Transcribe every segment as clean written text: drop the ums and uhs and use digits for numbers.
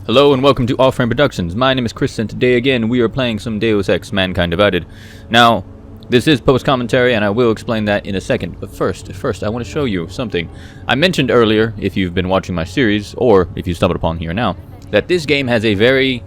Hello and welcome to Off-Frame Productions. My name is Chris and today again we are playing some Deus Ex Mankind Divided. Now, this is post-commentary and I will explain that in a second. But first I want to show you something. I mentioned earlier, if you've been watching my series, or if you stumbled upon here now, that this game has a very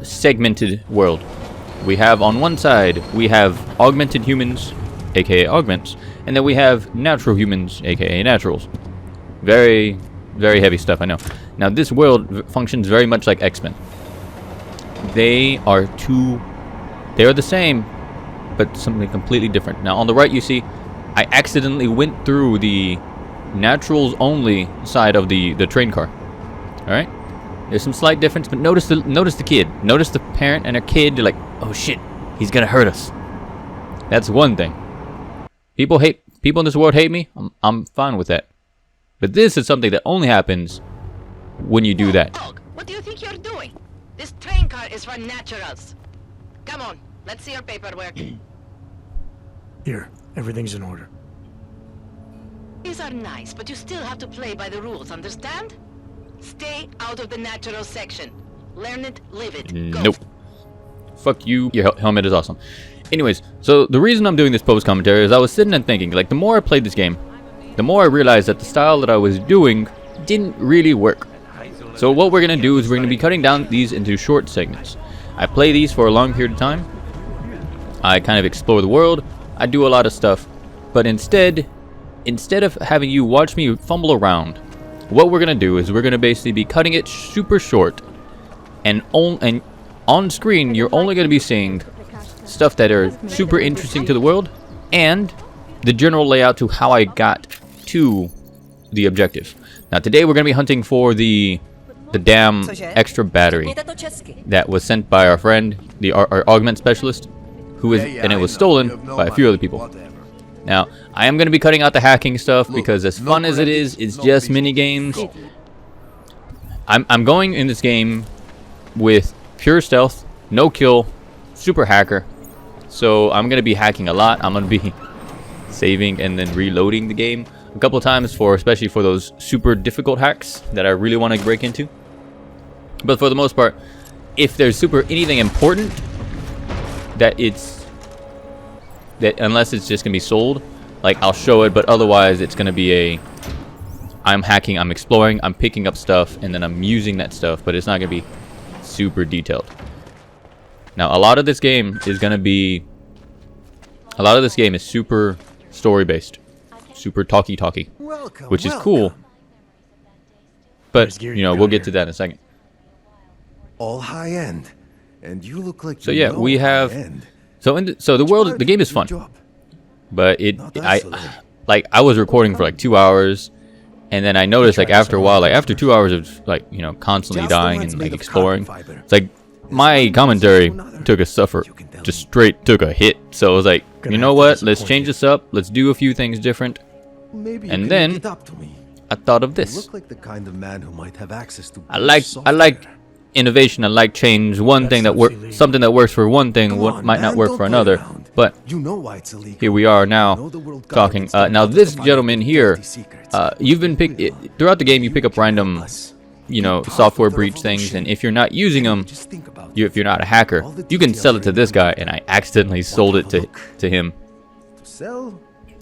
segmented world. We have on one side, we have augmented humans, aka augments, and then we have natural humans, aka naturals. Very heavy stuff, I know. Now this world functions very much like X-Men. They are the same, but something completely different. Now on the right you see, I accidentally went through the naturals only side of the train car. Alright? There's some slight difference, but notice the kid. Notice the parent and her kid, they're like, oh shit, he's gonna hurt us. That's one thing. People in this world hate me, I'm fine with that. But this is something that only happens when you do that. Dog, what do you think you're doing? This train car is for naturals. Come on, let's see your paperwork. Here, everything's in order. These are nice, but you still have to play by the rules, understand? Stay out of the natural section. Learn it, live it. Go. Nope. Fuck you. Your helmet is awesome. Anyways, so the reason I'm doing this post commentary is I was sitting and thinking, like, the more I played this game, the more I realized that the style that I was doing didn't really work. So what we're going to do is we're going to be cutting down these into short segments. I play these for a long period of time. I kind of explore the world. I do a lot of stuff. But instead of having you watch me fumble around, what we're going to do is we're going to basically be cutting it super short. And on screen, you're only going to be seeing stuff that are super interesting to the world and the general layout to how I got to the objective. Now today we're going to be hunting for the damn extra battery that was sent by our friend, our augment specialist, and it was stolen by a few other people. Now I am going to be cutting out the hacking stuff because as fun as it is, it's just mini games. I'm going in this game with pure stealth, no kill, super hacker. So I'm going to be hacking a lot. I'm going to be saving and then reloading the game a couple of times, especially for those super difficult hacks that I really want to break into. But for the most part, if there's anything important that unless it's just gonna be sold, like, I'll show it, but otherwise it's gonna be I'm hacking, I'm exploring, I'm picking up stuff, and then I'm using that stuff, but it's not gonna be super detailed. Now a lot of this game is super story based, super talky, which is cool. But you know, we'll get to that in a second. All high end, and you look like so yeah, we have so the game is fun, but I was recording for like 2 hours, and then I noticed, like, after a while, like after 2 hours of, like, you know, constantly dying and like exploring, it's like my commentary took a hit. So I was like, you know what, let's change this up, let's do a few things different. And then I thought of this. I like innovation. I like change. One thing that works, something that works for one thing might not work for another. But here we are now talking. Now this gentleman here, you've been throughout the game. You pick up random, you know, software breach things, and if you're not using them, if you're not a hacker, you can sell it to this guy. And I accidentally sold it to him.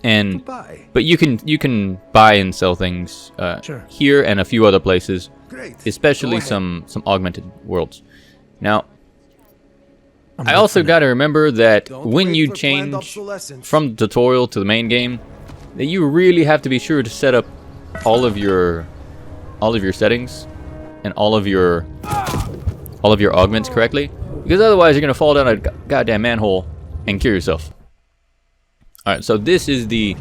But you can buy and sell things here and a few other places, especially some augmented worlds. Now, I also got to remember that when you change from the tutorial to the main game, that you really have to be sure to set up all of your settings and all of your augments correctly, because otherwise you're gonna fall down a goddamn manhole and kill yourself. Alright, so this is the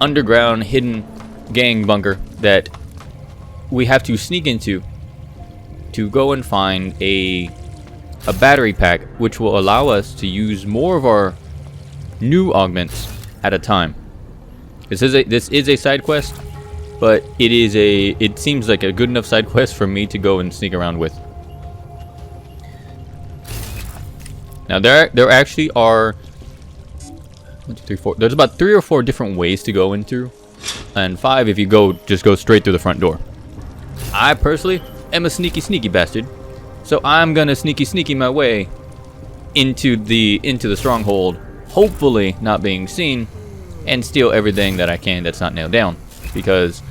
underground hidden gang bunker that we have to sneak into to go and find a battery pack, which will allow us to use more of our new augments at a time. This is a side quest, but it seems like a good enough side quest for me to go and sneak around with. Now there actually are 1, 2, 3, 4. There's about 3 or 4 different ways to go into, and 5 if you just go straight through the front door. I personally am a sneaky bastard. So I'm gonna sneaky my way into the stronghold, hopefully not being seen, and steal everything that I can that's not nailed down, because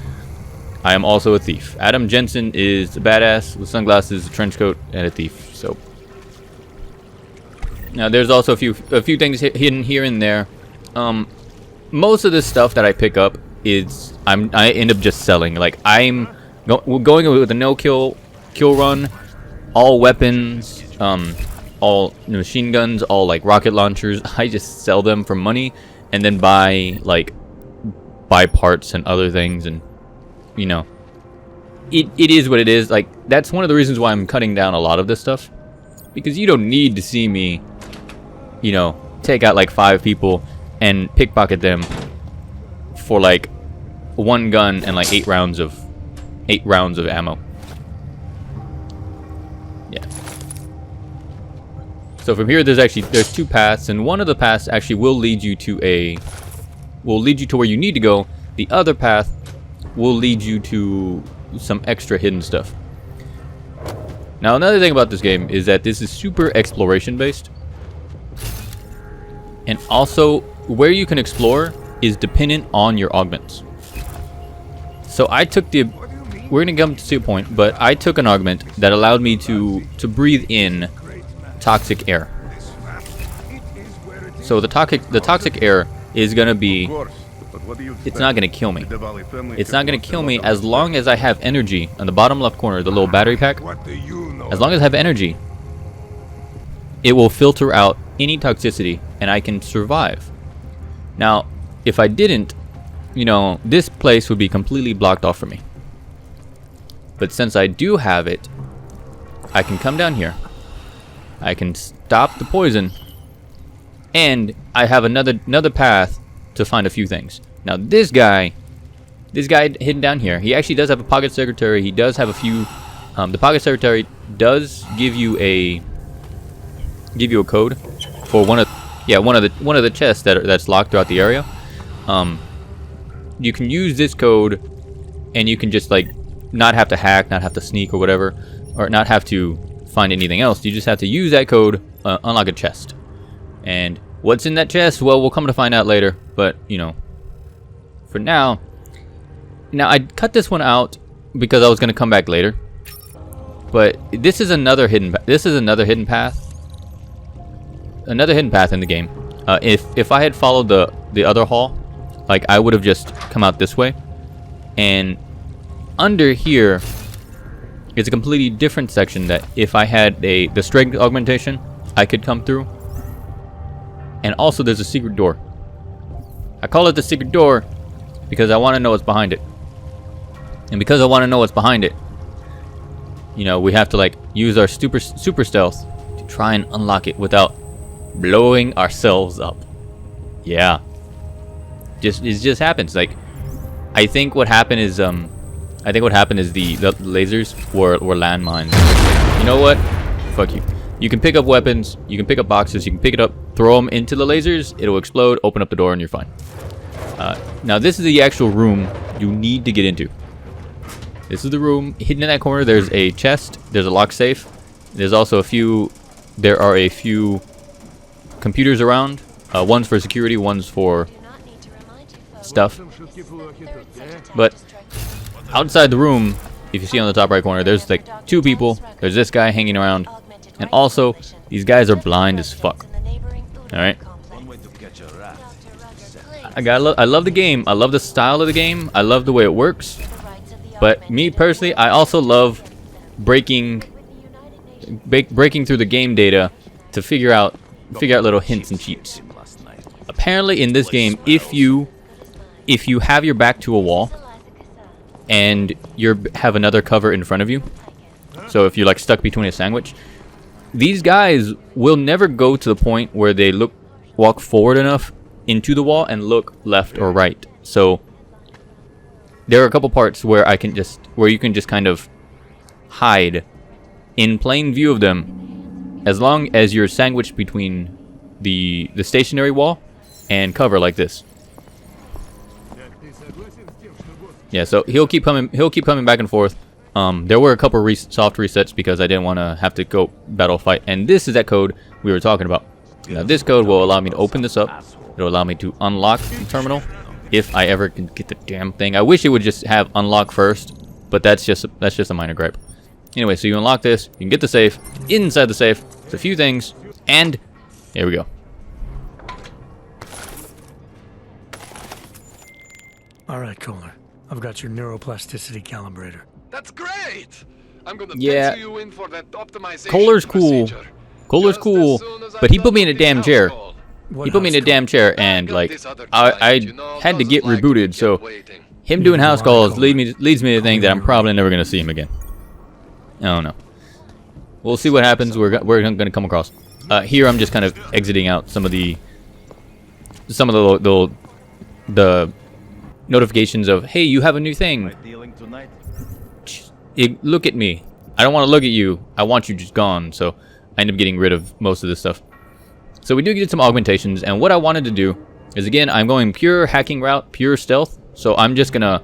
I am also a thief. Adam Jensen is a badass with sunglasses, a trench coat, and a thief. So now there's also a few things hidden here and there. Most of the stuff that I pick up is I end up just selling. Like I'm going with a no kill run, all weapons, all machine guns, all like rocket launchers. I just sell them for money and then buy parts and other things, and you know, it is what it is. Like that's one of the reasons why I'm cutting down a lot of this stuff, because you don't need to see me, you know, take out like 5 people and pickpocket them for like 1 gun and like 8 rounds of ammo. Yeah. So from here there's 2 paths, and one of the paths actually will lead you to where you need to go. The other path will lead you to some extra hidden stuff. Now another thing about this game is that this is super exploration based, and also where you can explore is dependent on your augments. So we're gonna come to a point, but I took an augment that allowed me to breathe in toxic air. So the toxic air is gonna be, it's not gonna kill me. It's not gonna kill me as long as I have energy. On the bottom left corner, the little battery pack, as long as I have energy, it will filter out any toxicity and I can survive. Now, if I didn't, you know, this place would be completely blocked off for me. But since I do have it, I can come down here, I can stop the poison, and I have another path to find a few things. Now this guy hidden down here, he actually does have a pocket secretary. He does have a few. The pocket secretary does give you a code for one of the chests that's locked throughout the area. You can use this code, and you can just like not have to hack, not have to sneak or whatever, or not have to find anything else. You just have to use that code, unlock a chest. And what's in that chest? Well, we'll come to find out later. But you know, for now I cut this one out because I was gonna come back later. But this is another hidden path. Another hidden path in the game. If I had followed the other hall, like I would have just come out this way, and under here it's a completely different section that if I had the strength augmentation, I could come through. And also there's a secret door. I call it the secret door because I want to know what's behind it. And because I want to know what's behind it, you know, we have to like use our super stealth to try and unlock it without blowing ourselves up. Yeah. It just happens. Like I think what happened is the lasers were landmines. You know what? Fuck you. You can pick up weapons, you can pick up boxes, you can pick it up, throw them into the lasers, it'll explode, open up the door, and you're fine. Now this is the actual room you need to get into. This is the room. Hidden in that corner, there's a chest, there's a lock safe. There's also there are a few computers around. One's for security, one's for stuff. But outside the room, if you see on the top right corner, there's like 2 people. There's this guy hanging around. And also, these guys are blind as fuck. Alright? I love the game. I love the style of the game. I love the way it works. But me personally, I also love breaking through the game data to figure out little hints and cheats. Apparently in this game, if you have your back to a wall and you have another cover in front of you, so if you're like stuck between a sandwich, these guys will never go to the point where they walk forward enough into the wall and look left or right. So there are a couple parts where you can just kind of hide in plain view of them, as long as you're sandwiched between the stationary wall and cover like this. Yeah, so he'll keep coming back and forth. There were a couple soft resets because I didn't want to have to go battle fight, and this is that code we were talking about. Now this code will allow me to open this up. It'll allow me to unlock the terminal if I ever can get the damn thing. I wish it would just have unlock first, but that's just a minor gripe. Anyway, so you unlock this, you can get the safe. Inside the safe, it's a few things, and here we go. All right, Kohler. I've got your neuroplasticity calibrator. That's great. I'm gonna Yeah. pencil you in for that optimization Kohler's cool. procedure. Kohler's Just cool, as soon as but he I'm put me in done a with this damn house chair. call. What He put me in a house damn chair, and got like this other I client, you know, had to get doesn't like rebooted. to So keep waiting. him doing house calls Kohler. leads me to think that I'm probably never gonna see him again. I don't know. We'll see what happens. We're gonna come across. Here I'm just kind of exiting out some of the notifications of, hey, you have a new thing. Look at me. I don't want to look at you. I want you just gone. So I end up getting rid of most of this stuff. So we do get some augmentations, and what I wanted to do is, again, I'm going pure hacking route, pure stealth. So I'm just gonna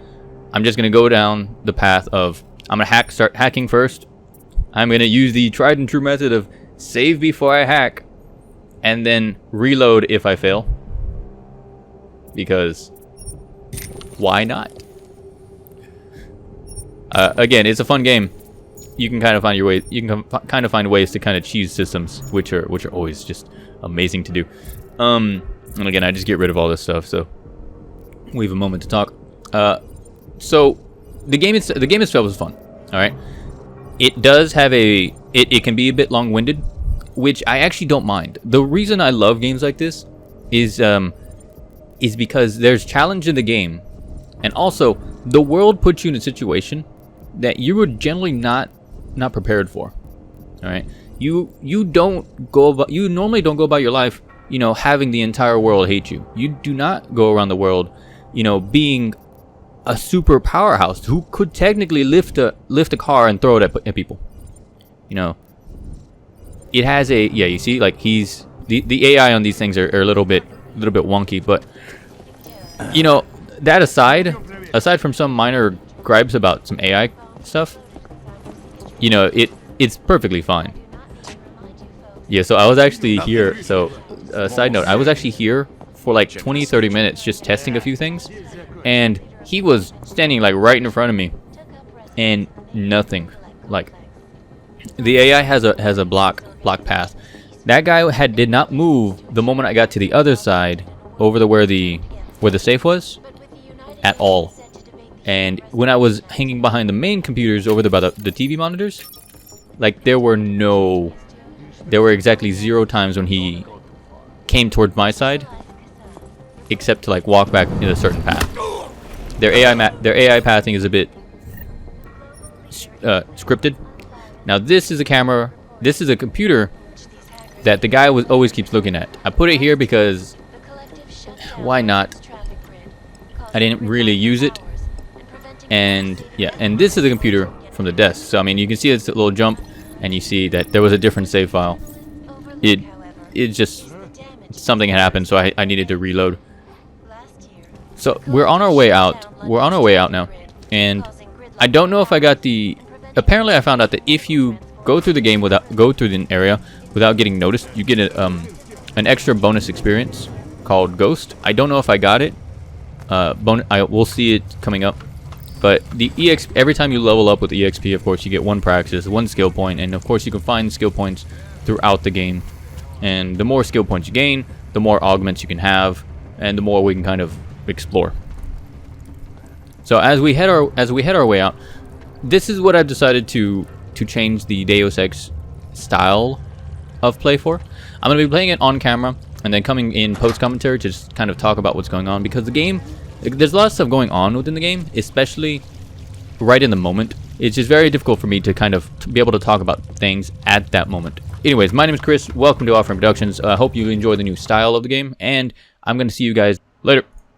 go down the path of I'm gonna start hacking first. I'm gonna use the tried and true method of save before I hack, and then reload if I fail. Because why not? Again, it's a fun game. You can kind of find your way. You can kind of find ways to kind of cheese systems, which are always just amazing to do. And again, I just get rid of all this stuff, so we have a moment to talk. So the game itself was fun. All right, it does have it can be a bit long-winded, which I actually don't mind. The reason I love games like this is because there's challenge in the game, and also the world puts you in a situation that you were generally not prepared for. All right, you normally don't go about your life, you know, having the entire world hate you. You do not go around the world, you know, being a super powerhouse who could technically lift a car and throw it at people. You know, it has you see, like, he's the AI on these things are a little bit wonky, but you know, that aside from some minor gripes about some AI stuff, you know, it's perfectly fine. Yeah, so I was actually here. So, side note, I was actually here for like 20-30 minutes just testing a few things, and he was standing like right in front of me, and nothing. Like, the AI has a block path. That guy did not move the moment I got to the other side, over the where the safe was, at all. And when I was hanging behind the main computers over by the TV monitors, like, there were exactly 0 times when he came towards my side, except to like walk back in a certain path. Their AI pathing is a bit scripted. Now this is a camera. This is a computer that the guy always keeps looking at. I put it here because why not? I didn't really use it. And yeah, and this is a computer from the desk. So I mean, you can see it's a little jump, and you see that there was a different save file. It just, something had happened, so I needed to reload. So we're on our way out. We're on our way out now, and I don't know if I got the. Apparently, I found out that if you go through the game go through the area without getting noticed, you get an extra bonus experience called Ghost. I don't know if I got it. We'll see it coming up. But the EXP, every time you level up with EXP, of course, you get 1 praxis, 1 skill point, and of course you can find skill points throughout the game. And the more skill points you gain, the more augments you can have, and the more we can kind of explore. So as we head our way out, this is what I've decided to change the Deus Ex style of play for. I'm going to be playing it on camera and then coming in post commentary to just kind of talk about what's going on, because the game, there's a lot of stuff going on within the game, especially right in the moment. It's just very difficult for me to kind of be able to talk about things at that moment. Anyways, my name is Chris. Welcome to Offering Productions. I hope you enjoy the new style of the game, and I'm going to see you guys later.